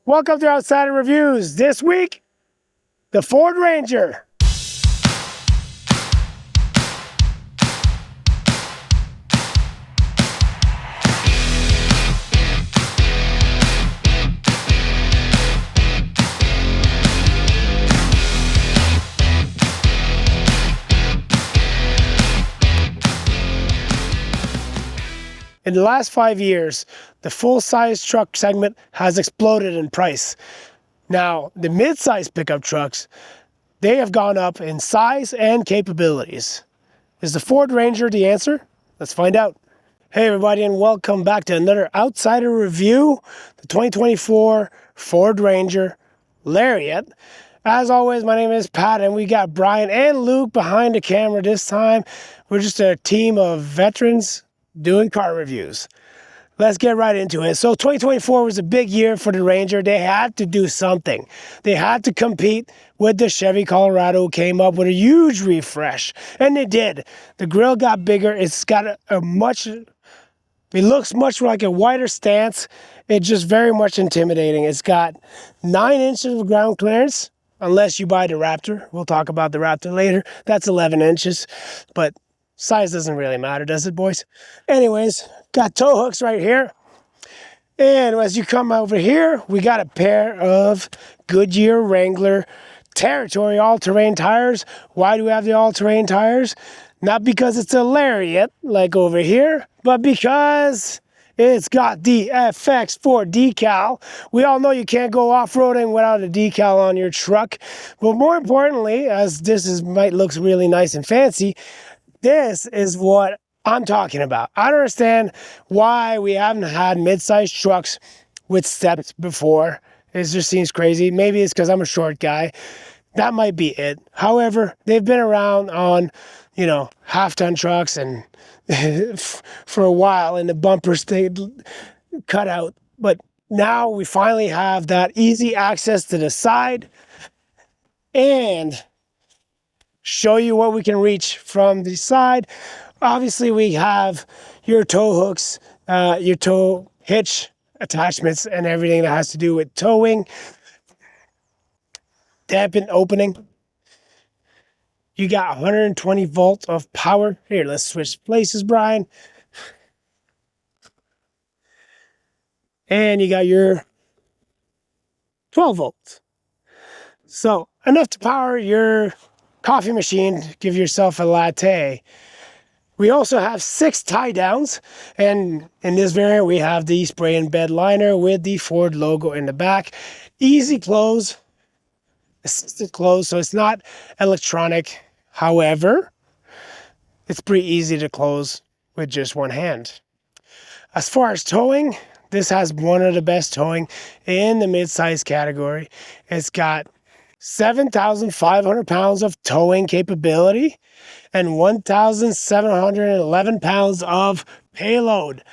Welcome to Outsider Reviews. This week, the Ford Ranger. In the last 5 years, the full-size truck segment has exploded in price. Now, the mid-size pickup trucks, they have gone up in size and capabilities. Is the Ford Ranger the answer? Let's find out. Hey everybody, and welcome back to another Outsider Review, the 2024 Ford Ranger Lariat. As always, my name is Pat, and we got Brian and Luke behind the camera this time. We're just a team of veterans doing car reviews. Let's get right into it. So 2024 was a big year for the Ranger. They had to do something. They had to compete with the Chevy Colorado, who came up with a huge refresh. And they did. The grille got bigger. It's got it looks much like a wider stance. It's just very much intimidating. It's got 9 inches of ground clearance, unless you buy the Raptor. We'll talk about the Raptor later. That's 11 inches, but size doesn't really matter, does it, boys? Anyways, got tow hooks right here. And as you come over here, we got a pair of Goodyear Wrangler Territory all-terrain tires. Why do we have the all-terrain tires? Not because it's a Lariat, like over here, but because it's got the FX4 decal. We all know you can't go off-roading without a decal on your truck. But more importantly, as might look really nice and fancy, this is what I'm talking about. I don't understand why we haven't had mid-sized trucks with steps before. It just seems crazy. Maybe it's because I'm a short guy. That might be it. However, they've been around on, half-ton trucks and for a while, and the bumpers stayed cut out. But now we finally have that easy access to the side and show you what we can reach from the side. Obviously, we have your tow hooks, your tow hitch attachments, and everything that has to do with towing. Dampen opening. You got 120 volts of power. Here, let's switch places, Brian. And you got your 12 volts. So enough to power your coffee machine, give yourself a latte. We also have 6 tie downs, and in this variant we have the spray and bed liner with the Ford logo in the back. Easy close, assisted close, so it's not electronic. However, it's pretty easy to close with just one hand. As far as towing, this has one of the best towing in the mid-size category. It's got 7,500 pounds of towing capability and 1,711 pounds of payload.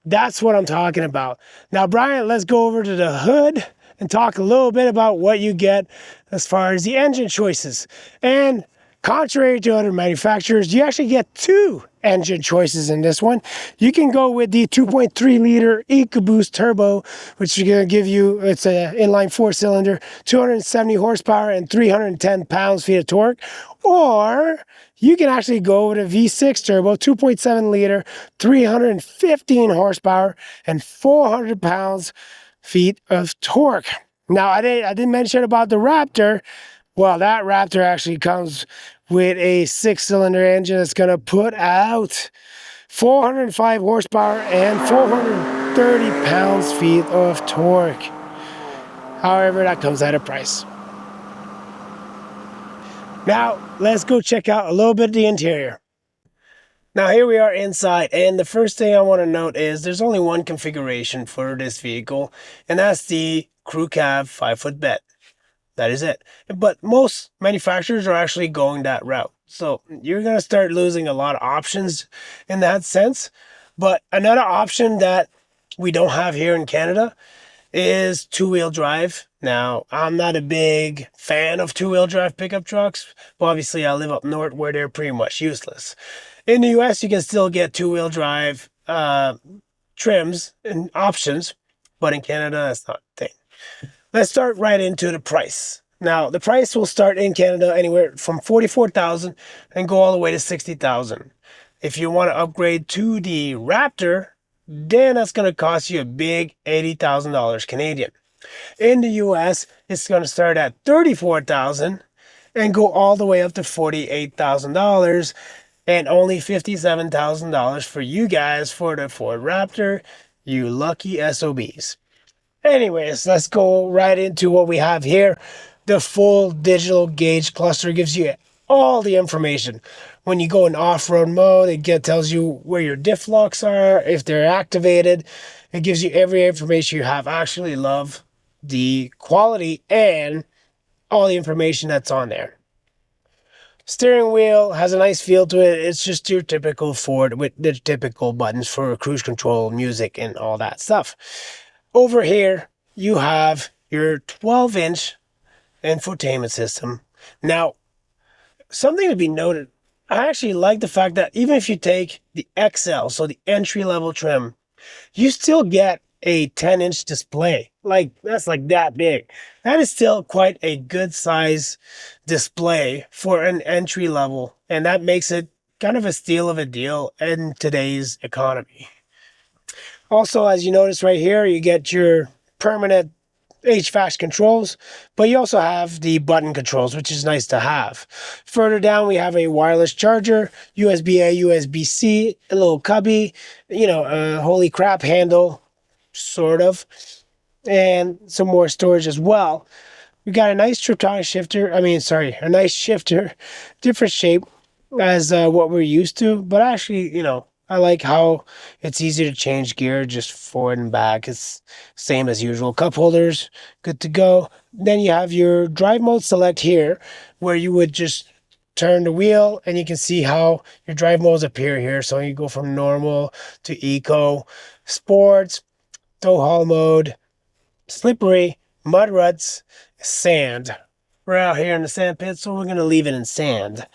That's what I'm talking about. Now, Brian, let's go over to the hood and talk a little bit about what you get as far as the engine choices. And contrary to other manufacturers, you actually get 2 engine choices in this one. You can go with the 2.3 liter EcoBoost Turbo, which is going to give you, it's an inline 4-cylinder, 270 horsepower and 310 pounds-feet of torque. Or you can actually go with a V6 Turbo, 2.7 liter, 315 horsepower and 400 pounds-feet of torque. Now, I didn't mention about the Raptor. Well, that Raptor actually comes with a 6-cylinder engine that's going to put out 405 horsepower and 430 pounds-feet of torque. However, that comes at a price. Now, let's go check out a little bit of the interior. Now, here we are inside, and the first thing I want to note is there's only one configuration for this vehicle, and that's the crew cab 5-foot bed. That is it. But most manufacturers are actually going that route. So you're going to start losing a lot of options in that sense. But another option that we don't have here in Canada is 2-wheel drive. Now, I'm not a big fan of 2-wheel drive pickup trucks, but obviously I live up north where they're pretty much useless. In the US, you can still get 2-wheel drive trims and options, but in Canada, that's not a thing. Let's start right into the price. Now, the price will start in Canada anywhere from 44,000 and go all the way to 60,000. If you want to upgrade to the Raptor, then that's going to cost you a big $80,000 Canadian. In the US, it's going to start at 34,000 and go all the way up to $48,000 and only $57,000 for you guys for the Ford Raptor, you lucky SOBs. Anyways, let's go right into what we have here. The full digital gauge cluster gives you all the information. When you go in off-road mode, tells you where your diff locks are, if they're activated. It gives you every information you have. I actually love the quality and all the information that's on there. Steering wheel has a nice feel to it. It's just your typical Ford with the typical buttons for cruise control, music, and all that stuff. Over here, you have your 12-inch infotainment system. Now, something to be noted, I actually like the fact that even if you take the XL, so the entry-level trim, you still get a 10-inch display. That's like that big. That is still quite a good size display for an entry level, and that makes it kind of a steal of a deal in today's economy. Also, as you notice right here, you get your permanent HVAC controls, but you also have the button controls, which is nice to have. Further down, we have a wireless charger, USB-A, USB-C, a little cubby, a holy crap handle, sort of, and some more storage as well. We got a nice triptonic shifter. A nice shifter, different shape as what we're used to. But actually, I like how it's easy to change gear just forward and back. It's same as usual. Cup holders, good to go. Then you have your drive mode select here, where you would just turn the wheel and you can see how your drive modes appear here. So you go from normal to eco, sports, tow haul mode, slippery, mud ruts, sand. We're out here in the sand pit, so we're going to leave it in sand.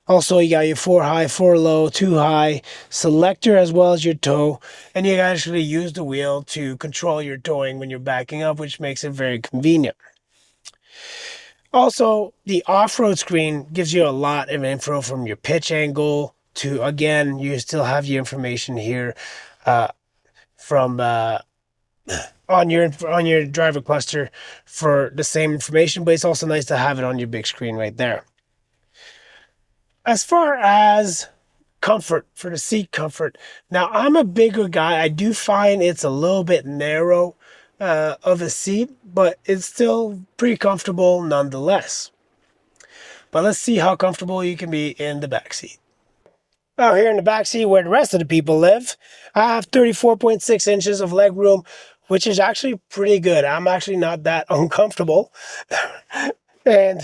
Also, you got your 4 high, 4 low, 2 high selector as well as your tow. And you can actually use the wheel to control your towing when you're backing up, which makes it very convenient. Also, the off-road screen gives you a lot of info from your pitch angle to, again, you still have your information here from on your driver cluster for the same information, but it's also nice to have it on your big screen right there. As far as comfort, for the seat comfort, now I'm a bigger guy. I do find it's a little bit narrow of a seat, but it's still pretty comfortable nonetheless. But let's see how comfortable you can be in the back seat. Out here in the back seat where the rest of the people live, I have 34.6 inches of leg room, which is actually pretty good. I'm actually not that uncomfortable. And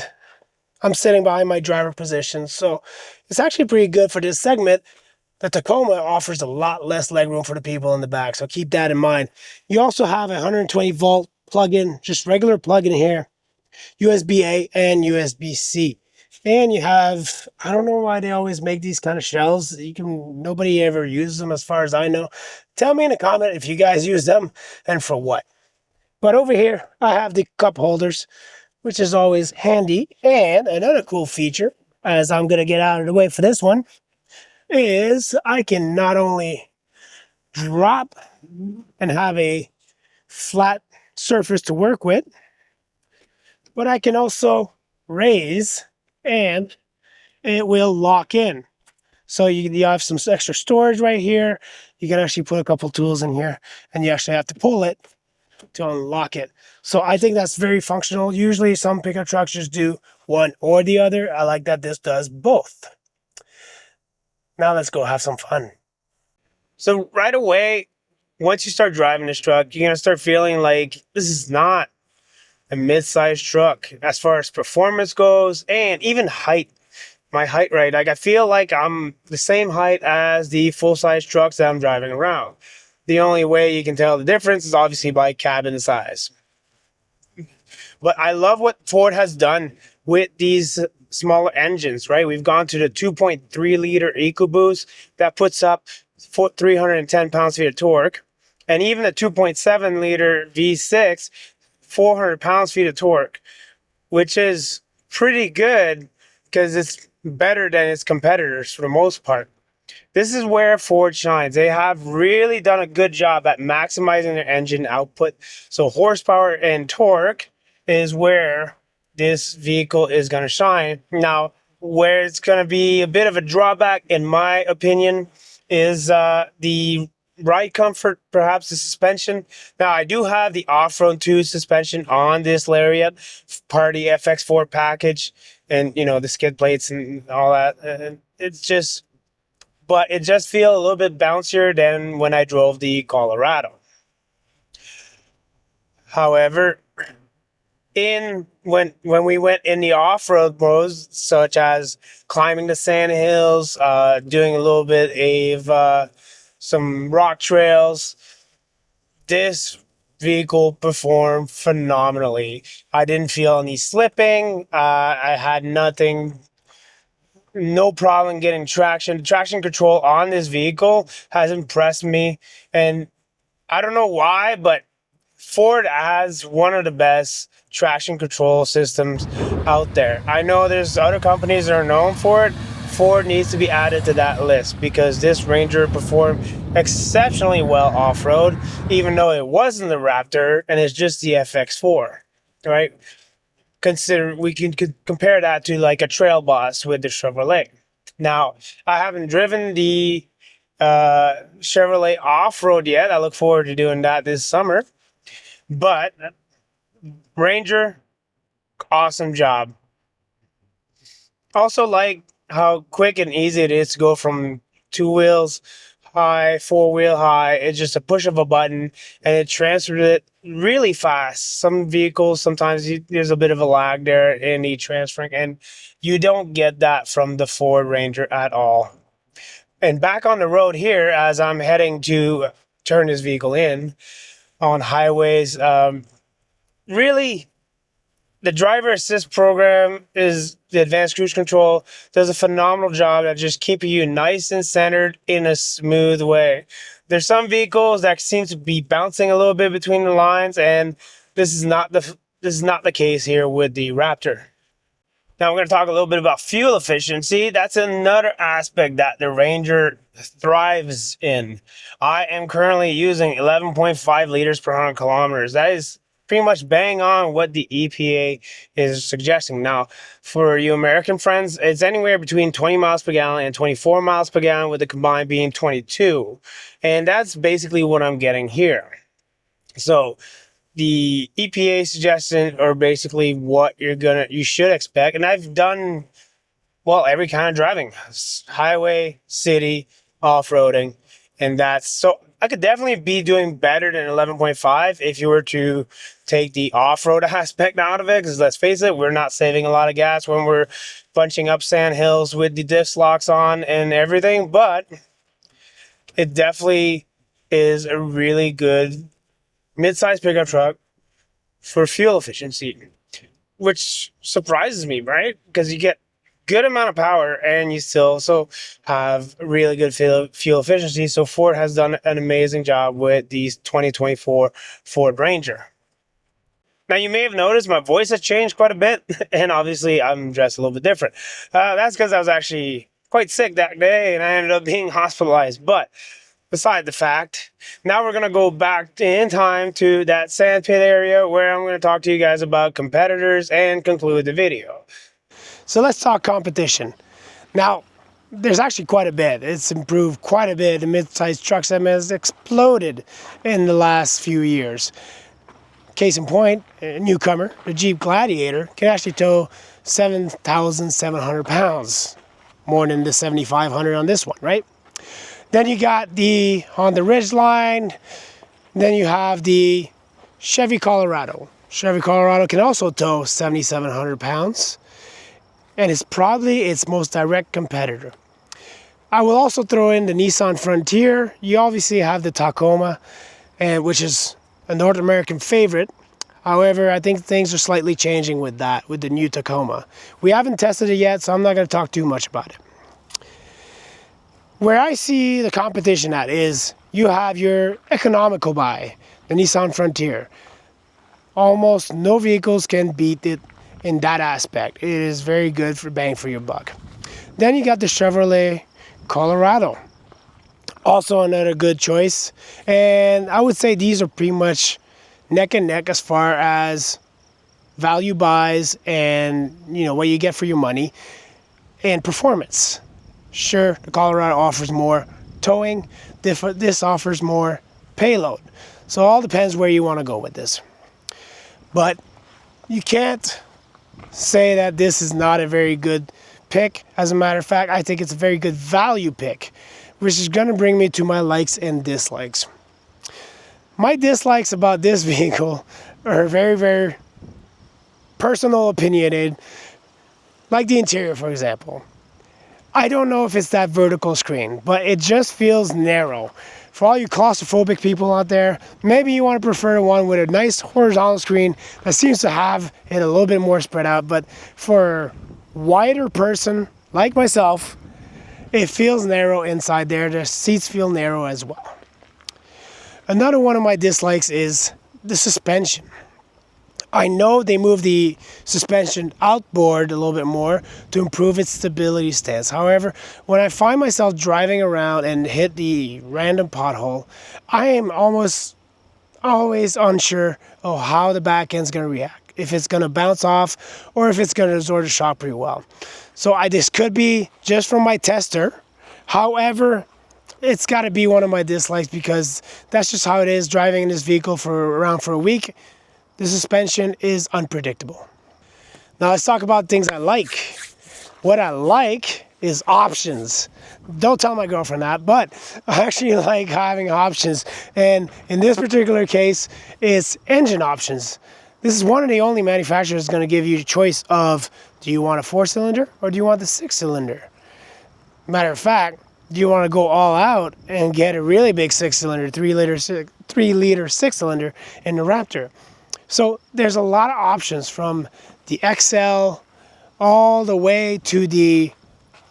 I'm sitting behind my driver position, so it's actually pretty good for this segment. The Tacoma offers a lot less legroom for the people in the back, so keep that in mind. You also have a 120 volt plug-in, just regular plug-in here, USB-A and USB-C. And you have, I don't know why they always make these kind of shells. Nobody ever uses them as far as I know. Tell me in a comment if you guys use them and for what. But over here, I have the cup holders, which is always handy. And another cool feature, as I'm going to get out of the way for this one, is I can not only drop and have a flat surface to work with, but I can also raise and it will lock in. So you have some extra storage right here. You can actually put a couple tools in here and you actually have to pull it to unlock it. So I think that's very functional. Usually some pickup trucks just do one or the other. I like that this does both. Now let's go have some fun. So right away, once you start driving this truck, you're going to start feeling like this is not a mid-sized truck as far as performance goes and even height. My height, right? I feel like I'm the same height as the full-size trucks that I'm driving around. The only way you can tell the difference is obviously by cabin size. But I love what Ford has done with these smaller engines, right? We've gone to the 2.3 liter EcoBoost that puts up 310 pounds-feet of torque. And even the 2.7 liter V6 400 pounds-feet of torque, which is pretty good because it's better than its competitors for the most part. This is where Ford shines. They have really done a good job at maximizing their engine output. So horsepower and torque is where this vehicle is going to shine. Now, where it's going to be a bit of a drawback, in my opinion, is the ride comfort, perhaps the suspension. Now, I do have the off-road 2 suspension on this Lariat, part of the FX4 package, and the skid plates and all that. And it's just, but it just feels a little bit bouncier than when I drove the Colorado. However, when we went in the off-road modes, such as climbing the sand hills, doing a little bit of some rock trails, this vehicle performed phenomenally. I didn't feel any slipping. I had no problem getting traction. Traction control on this vehicle has impressed me, and I don't know why, but Ford has one of the best traction control systems out there. I know there's other companies that are known for it. Ford needs to be added to that list because this Ranger performed exceptionally well off-road, even though it wasn't the Raptor and it's just the FX4, right? We can compare that to like a Trail Boss with the Chevrolet. Now, I haven't driven the Chevrolet off-road yet. I look forward to doing that this summer. But Ranger, awesome job. Also like how quick and easy it is to go from 2 wheels high, 4-wheel high. It's just a push of a button and it transfers it really fast. Some vehicles, sometimes there's a bit of a lag there in the transferring, and you don't get that from the Ford Ranger at all. And back on the road here, as I'm heading to turn this vehicle in on highways, really, the driver assist program is the advanced cruise control does a phenomenal job at just keeping you nice and centered in a smooth way. There's some vehicles that seem to be bouncing a little bit between the lines, and this is not the case here with the Raptor. Now we're going to talk a little bit about fuel efficiency. That's another aspect that the Ranger thrives in. I am currently using 11.5 liters per 100 kilometers. That is pretty much bang on what the EPA is suggesting. Now, for you American friends, it's anywhere between 20 miles per gallon and 24 miles per gallon, with the combined being 22. And that's basically what I'm getting here. So the EPA suggestions are basically what you should expect. And I've done, well, every kind of driving, highway, city, off-roading. And so I could definitely be doing better than 11.5 if you were to take the off-road aspect out of it. Because let's face it, we're not saving a lot of gas when we're bunching up sand hills with the disc locks on and everything. But it definitely is a really good mid-size pickup truck for fuel efficiency, which surprises me, right? Because you get good amount of power and you still also have really good fuel efficiency. So Ford has done an amazing job with these 2024 Ford Ranger. Now, you may have noticed my voice has changed quite a bit, and obviously I'm dressed a little bit different. That's because I was actually quite sick that day and I ended up being hospitalized. But beside the fact, now we're going to go back in time to that sandpit area where I'm going to talk to you guys about competitors and conclude the video. So let's talk competition. Now, there's actually quite a bit. It's improved quite a bit. The mid-sized truck segment has exploded in the last few years. Case in point, a newcomer, the Jeep Gladiator, can actually tow 7,700 pounds, more than the 7,500 on this one, right? Then you got the Honda Ridgeline. Then you have the Chevy Colorado. Chevy Colorado can also tow 7,700 pounds, and it's probably its most direct competitor. I will also throw in the Nissan Frontier. You obviously have the Tacoma, which is a North American favorite. However, I think things are slightly changing with the new Tacoma. We haven't tested it yet, so I'm not going to talk too much about it. Where I see the competition at is you have your economical buy, the Nissan Frontier. almost no vehicles can beat it in that aspect. It is very good for bang for your buck. Then you got the Chevrolet Colorado. Also another good choice. And I would say these are pretty much neck and neck as far as value buys and what you get for your money and performance. Sure, the Colorado offers more towing. This offers more payload. So it all depends where you want to go with this. But you can't say that this is not a very good pick. As a matter of fact, I think it's a very good value pick, which is going to bring me to my likes and dislikes. My dislikes about this vehicle are very, very personal, opinionated, like the interior, for example. I don't know if it's that vertical screen, but it just feels narrow. For all you claustrophobic people out there, maybe you want to prefer one with a nice horizontal screen that seems to have it a little bit more spread out. But for a wider person like myself, it feels narrow inside there. The seats feel narrow as well. Another one of my dislikes is the suspension. I know they moved the suspension outboard a little bit more to improve its stability stance. However, when I find myself driving around and hit the random pothole, I am almost always unsure of how the back end's going to react. If it's going to bounce off or if it's going to absorb the shock pretty well. So this could be just from my tester. However, it's got to be one of my dislikes because that's just how it is driving in this vehicle for a week. The suspension is unpredictable. Now let's talk about things I like. What I like is options. Don't tell my girlfriend that, but I actually like having options. And in this particular case, it's engine options. This is one of the only manufacturers going to give you the choice of, do you want a 4-cylinder or do you want the 6-cylinder? Matter of fact, do you want to go all out and get a really big 6-cylinder, 3-liter 6-cylinder in the Raptor? So there's a lot of options from the XL all the way to the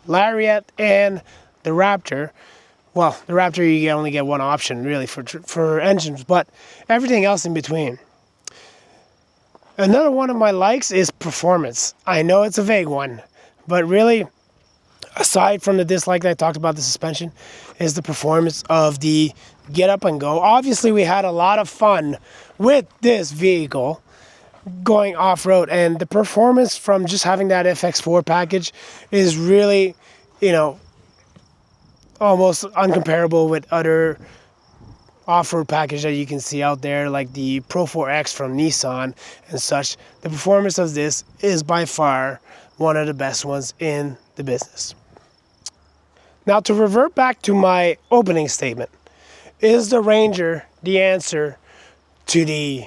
Lariat and the Raptor. Well, the Raptor you only get one option really for engines, but everything else in between. Another one of my likes is performance. I know it's a vague one, but really, aside from the dislike that I talked about, the suspension, is the performance of the get up and go. Obviously, we had a lot of fun with this vehicle going off-road, and the performance from just having that FX4 package is really, almost uncomparable with other off-road package that you can see out there, like the Pro 4X from Nissan and such. The performance of this is by far one of the best ones in the business. Now, to revert back to my opening statement, is the Ranger the answer to the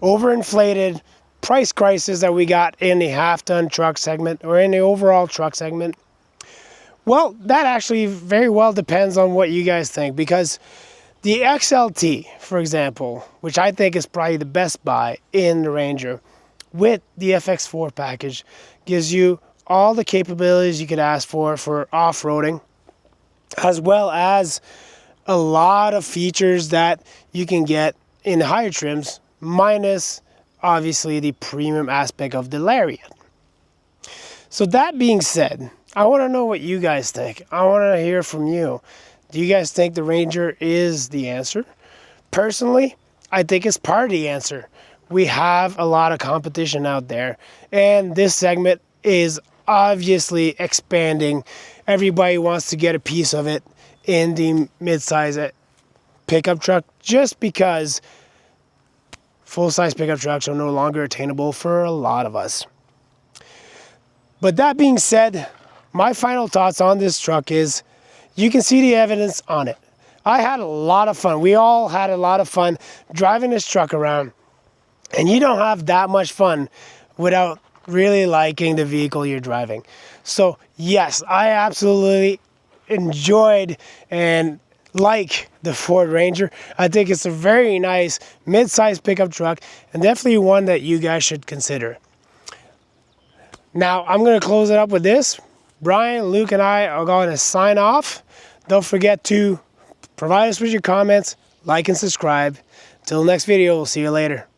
overinflated price crisis that we got in the half-ton truck segment or in the overall truck segment? Well, that actually very well depends on what you guys think, because the XLT, for example, which I think is probably the best buy in the Ranger, with the FX4 package, gives you all the capabilities you could ask for off-roading, as well as a lot of features that you can get in the higher trims, minus obviously the premium aspect of the Lariat. So that being said, I want to know what you guys think. I want to hear from you. Do you guys think the Ranger is the answer? Personally, I think it's part of the answer. We have a lot of competition out there, and this segment is obviously expanding. Everybody wants to get a piece of it in the midsize pickup truck, just because full-size pickup trucks are no longer attainable for a lot of us. But that being said, my final thoughts on this truck is, you can see the evidence on it. I had a lot of fun. We all had a lot of fun driving this truck around. And you don't have that much fun without really liking the vehicle you're driving. So yes, I absolutely enjoyed and like the Ford Ranger. I think it's a very nice mid-sized pickup truck, and definitely one that you guys should consider. Now, I'm going to close it up with this. Brian, Luke, and I are going to sign off. Don't forget to provide us with your comments, like and subscribe. Till next video, we'll see you later.